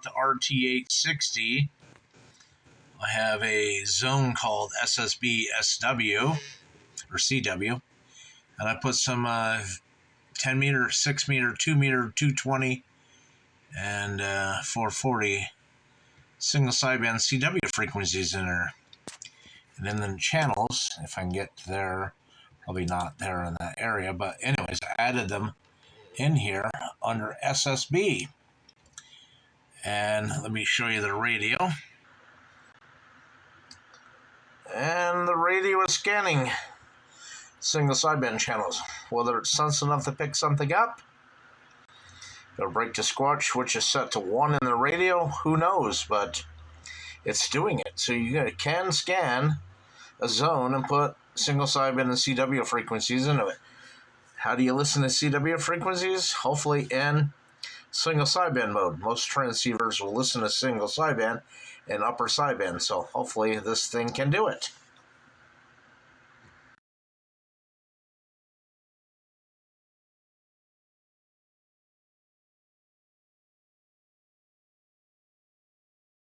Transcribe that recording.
The RT860, I have a zone called SSB SW or CW, and I put some 10 meter, 6 meter, 2 meter, 220, and 440 single sideband CW frequencies in there. And then the channels, if I can get there, probably not there in that area, but anyways, I added them in here under SSB. And let me show you the radio. And the radio is scanning single sideband channels. Whether it's sensitive enough to pick something up, it'll break to squelch, which is set to 1 in the radio, who knows, but it's doing it. So you can scan a zone and put single sideband and CW frequencies into it. How do you listen to CW frequencies? Hopefully in single sideband mode. Most transceivers will listen to single sideband and upper sideband, so hopefully this thing can do it.